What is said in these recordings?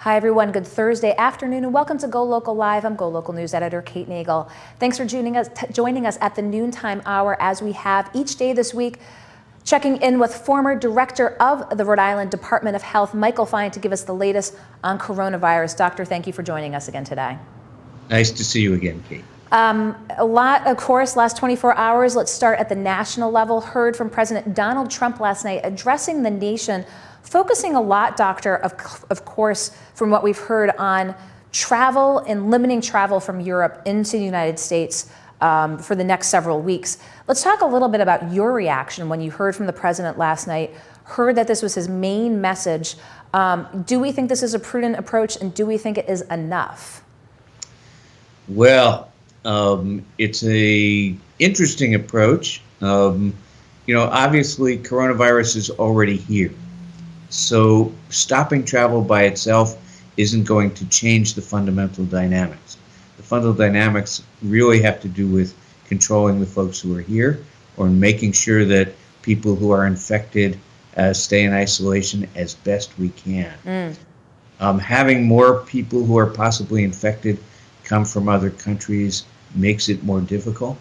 Hi everyone, good Thursday afternoon and welcome to GoLocal Live. I'm GoLocal News Editor Kate Nagel. Thanks for joining us at the noontime hour as we have each day this week, checking in with former Director of the Rhode Island Department of Health, Michael Fine, to give us the latest on coronavirus. Doctor, thank you for joining us again today. Nice to see you again, Kate. A lot, of course, last 24 hours. Let's start at the national level. Heard from President Donald Trump last night addressing the nation, focusing a lot, Doctor, of course, from what we've heard on travel and limiting travel from Europe into the United States for the next several weeks. Let's talk a little bit about your reaction when you heard from the president last night, heard that this was his main message. Do we think this is a prudent approach, and do we think it is enough? Well, it's a interesting approach. Obviously coronavirus is already here. So stopping travel by itself isn't going to change the fundamental dynamics. The fundamental dynamics really have to do with controlling the folks who are here, or making sure that people who are infected stay in isolation as best we can. Having more people who are possibly infected come from other countries makes it more difficult.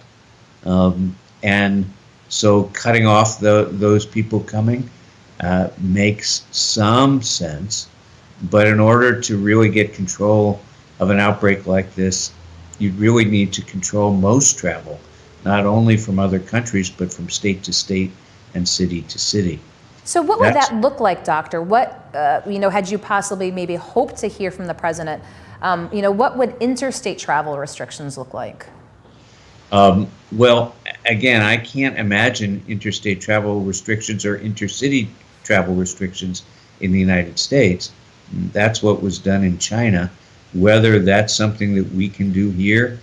And so cutting off those people coming makes some sense. But in order to really get control of an outbreak like this, you really need to control most travel, not only from other countries, but from state to state and city to city. So what would that look like, Doctor? What, had you possibly maybe hoped to hear from the president? What would interstate travel restrictions look like? Well, again, I can't imagine interstate travel restrictions or intercity travel restrictions in the United States. That's what was done in China. Whether that's something that we can do here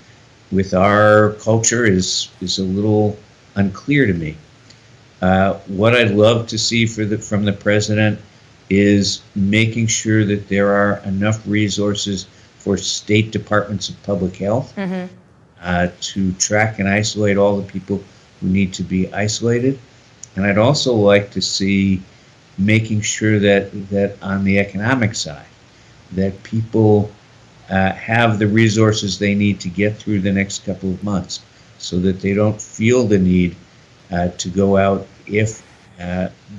with our culture is a little unclear to me. What I'd love to see from the president is making sure that there are enough resources for state departments of public health to track and isolate all the people who need to be isolated. And I'd also like to see making sure that on the economic side, that people have the resources they need to get through the next couple of months, so that they don't feel the need to go out if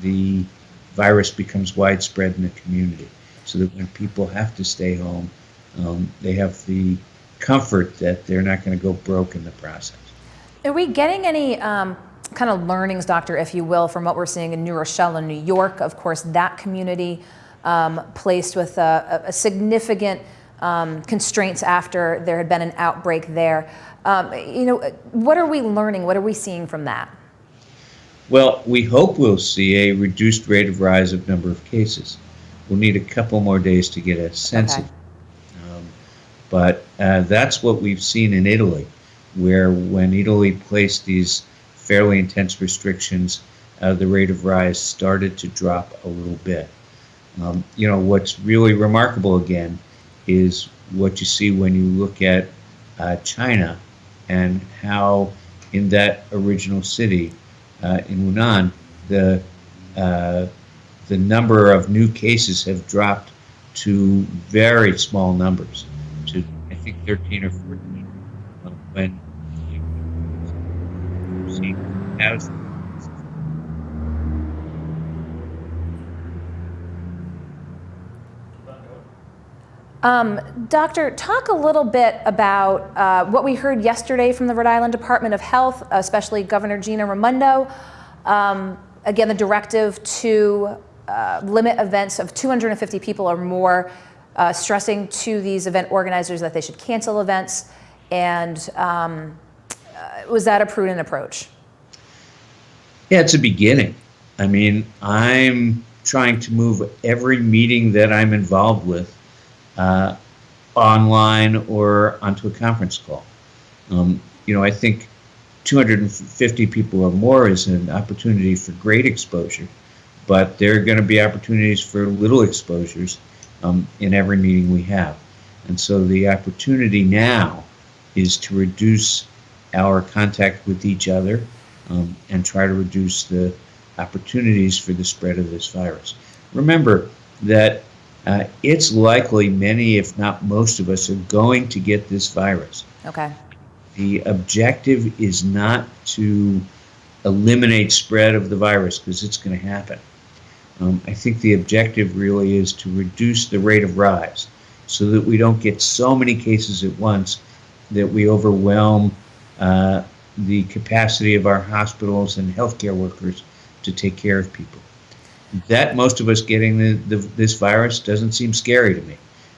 the virus becomes widespread in the community, so that when people have to stay home, they have the comfort that they're not going to go broke in the process. Are we getting any kind of learnings, Doctor, if you will, from what we're seeing in New Rochelle and New York? Of course, that community placed with a significant constraints after there had been an outbreak there. What are we learning? What are we seeing from that? Well, we hope we'll see a reduced rate of rise of number of cases. We'll need a couple more days to get a sense of it. But that's what we've seen in Italy, where when Italy placed these fairly intense restrictions, the rate of rise started to drop a little bit. What's really remarkable again is what you see when you look at China, and how in that original city in Wuhan, the number of new cases have dropped to very small numbers, to I think 13 or 14, when you see thousands. Doctor, talk a little bit about what we heard yesterday from the Rhode Island Department of Health, especially Governor Gina Raimondo. Again, the directive to limit events of 250 people or more, stressing to these event organizers that they should cancel events. And was that a prudent approach? Yeah, it's a beginning. I mean, I'm trying to move every meeting that I'm involved with online or onto a conference call. I think 250 people or more is an opportunity for great exposure, but there are going to be opportunities for little exposures in every meeting we have. And so the opportunity now is to reduce our contact with each other and try to reduce the opportunities for the spread of this virus. Remember that It's likely many, if not most of us, are going to get this virus. Okay. The objective is not to eliminate spread of the virus, because it's going to happen. I think the objective really is to reduce the rate of rise so that we don't get so many cases at once that we overwhelm the capacity of our hospitals and healthcare workers to take care of people. That most of us getting this virus doesn't seem scary to me.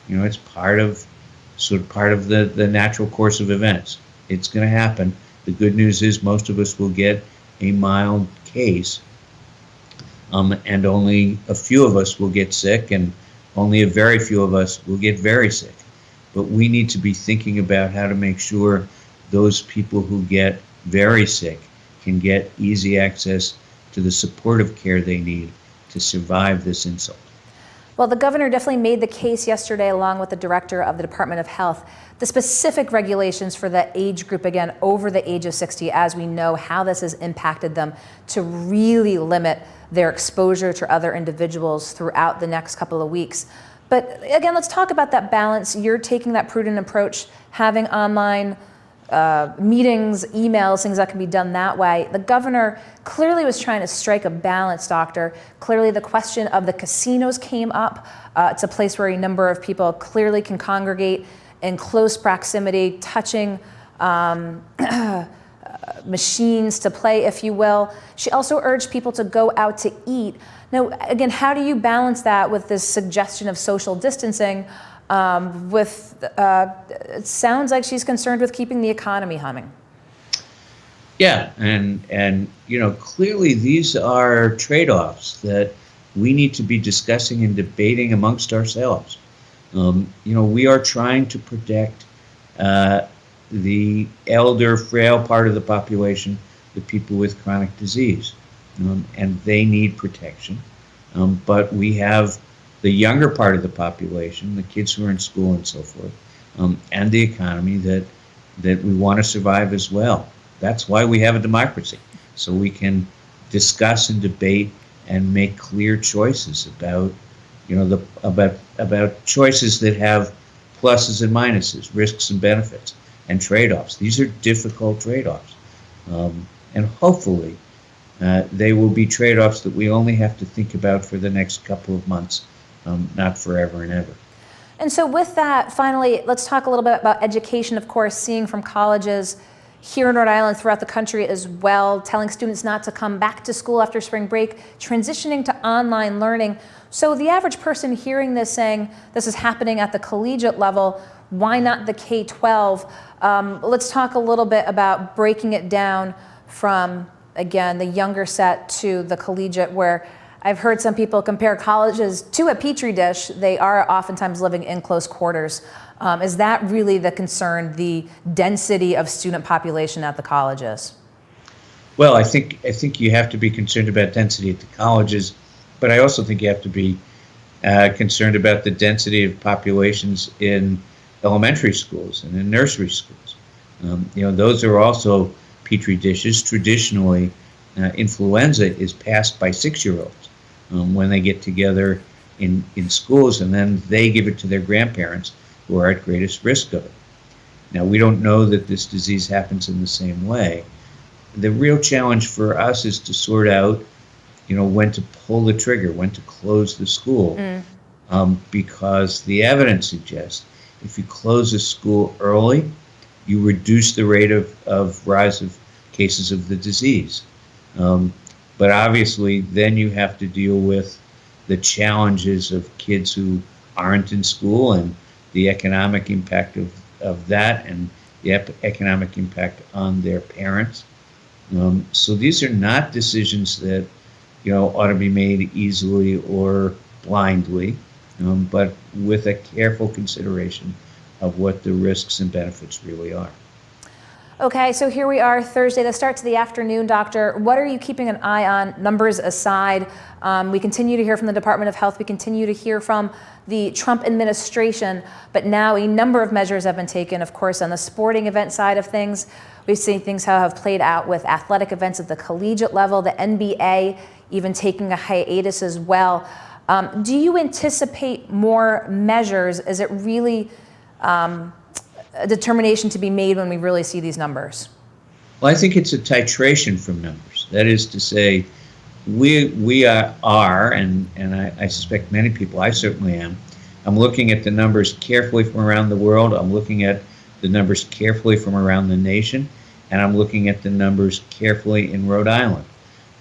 You know, it's part of the natural course of events. It's going to happen. The good news is most of us will get a mild case, and only a few of us will get sick, and only a very few of us will get very sick. But we need to be thinking about how to make sure those people who get very sick can get easy access to the supportive care they need to survive this insult. Well, the governor definitely made the case yesterday, along with the director of the Department of Health, the specific regulations for the age group, again, over the age of 60, as we know how this has impacted them, to really limit their exposure to other individuals throughout the next couple of weeks. But again, let's talk about that balance. You're taking that prudent approach, having online meetings, emails, things that can be done that way. The governor clearly was trying to strike a balance, Doctor. Clearly the question of the casinos came up. It's a place where a number of people clearly can congregate in close proximity, touching machines to play, if you will. She also urged people to go out to eat. Now, again, how do you balance that with this suggestion of social distancing? It sounds like she's concerned with keeping the economy humming. Yeah, and you know, clearly these are trade-offs that we need to be discussing and debating amongst ourselves. You know, we are trying to protect the elder, frail part of the population, the people with chronic disease, and they need protection. But we have the younger part of the population, the kids who are in school and so forth, and the economy that we want to survive as well. That's why we have a democracy, so we can discuss and debate and make clear choices about, you know, about choices that have pluses and minuses, risks and benefits, and trade-offs. These are difficult trade-offs, and hopefully they will be trade-offs that we only have to think about for the next couple of months, not forever and ever. And so with that, finally, let's talk a little bit about education, of course, seeing from colleges here in Rhode Island, throughout the country as well, telling students not to come back to school after spring break, transitioning to online learning. So the average person hearing this saying this is happening at the collegiate level, why not the K-12? Let's talk a little bit about breaking it down from, again, the younger set to the collegiate, where I've heard some people compare colleges to a petri dish. They are oftentimes living in close quarters. Is that really the concern, the density of student population at the colleges? Well, I think you have to be concerned about density at the colleges, but I also think you have to be concerned about the density of populations in elementary schools and in nursery schools. You know, those are also petri dishes. Traditionally, influenza is passed by 6-year-olds when they get together in schools, and then they give it to their grandparents, who are at greatest risk of it. Now, we don't know that this disease happens in the same way. The real challenge for us is to sort out, you know, when to pull the trigger, when to close the school, because the evidence suggests if you close a school early, you reduce the rate of rise of cases of the disease. But obviously, then you have to deal with the challenges of kids who aren't in school, and the economic impact of that, and the economic impact on their parents. So these are not decisions that, you know, ought to be made easily or blindly, but with a careful consideration of what the risks and benefits really are. Okay, so here we are, Thursday, the start to the afternoon, Doctor. What are you keeping an eye on, numbers aside? We continue to hear from the Department of Health. We continue to hear from the Trump administration, but now a number of measures have been taken, of course, on the sporting event side of things. We've seen things how have played out with athletic events at the collegiate level, the NBA even taking a hiatus as well. Do you anticipate more measures? Is it really a determination to be made when we really see these numbers? Well, I think it's a titration from numbers. That is to say, we are, and I suspect many people, I certainly am, I'm looking at the numbers carefully from around the world. I'm looking at the numbers carefully from around the nation, and I'm looking at the numbers carefully in Rhode Island.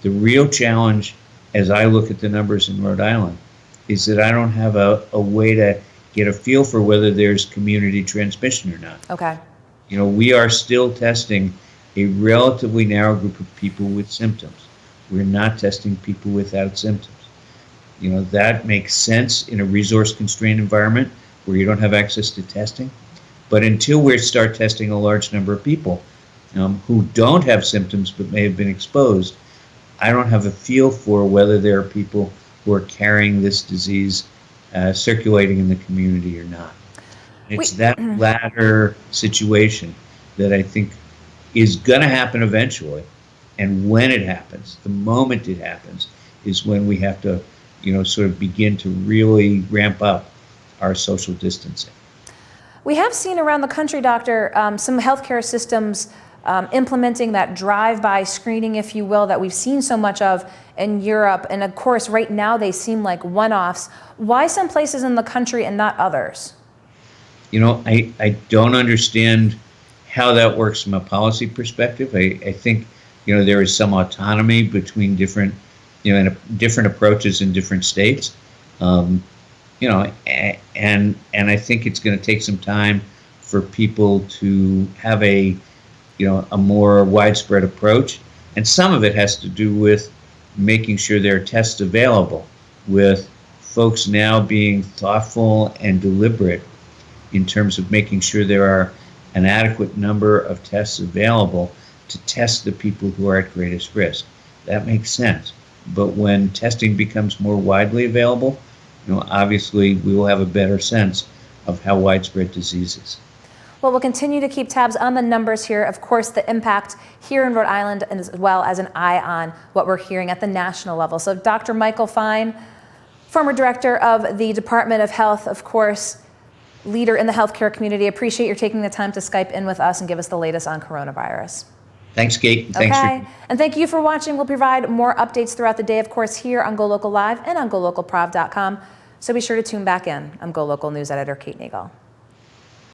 The real challenge, as I look at the numbers in Rhode Island, is that I don't have a way to get a feel for whether there's community transmission or not. Okay. You know, we are still testing a relatively narrow group of people with symptoms. We're not testing people without symptoms. You know, that makes sense in a resource-constrained environment where you don't have access to testing. But until we start testing a large number of people who don't have symptoms but may have been exposed, I don't have a feel for whether there are people who are carrying this disease circulating in the community or not. It's that latter situation that I think is going to happen eventually. And when it happens, the moment it happens, is when we have to, sort of begin to really ramp up our social distancing. We have seen around the country, Doctor, some healthcare systems implementing that drive-by screening, if you will, that we've seen so much of in Europe. And of course, right now they seem like one-offs. Why some places in the country and not others? I don't understand how that works from a policy perspective. I think, there is some autonomy between different, different approaches in different states. And I think it's going to take some time for people to have a more widespread approach. And some of it has to do with making sure there are tests available, with folks now being thoughtful and deliberate in terms of making sure there are an adequate number of tests available to test the people who are at greatest risk. That makes sense. But when testing becomes more widely available, obviously we will have a better sense of how widespread disease is. Well, we'll continue to keep tabs on the numbers here. Of course, the impact here in Rhode Island, and as well as an eye on what we're hearing at the national level. So Dr. Michael Fine, former director of the Department of Health, of course, leader in the healthcare community. Appreciate your taking the time to Skype in with us and give us the latest on coronavirus. Thanks, Kate. Thanks okay. And thank you for watching. We'll provide more updates throughout the day, of course, here on GoLocal Live and on GoLocalProv.com. So be sure to tune back in. I'm GoLocal News Editor Kate Nagel.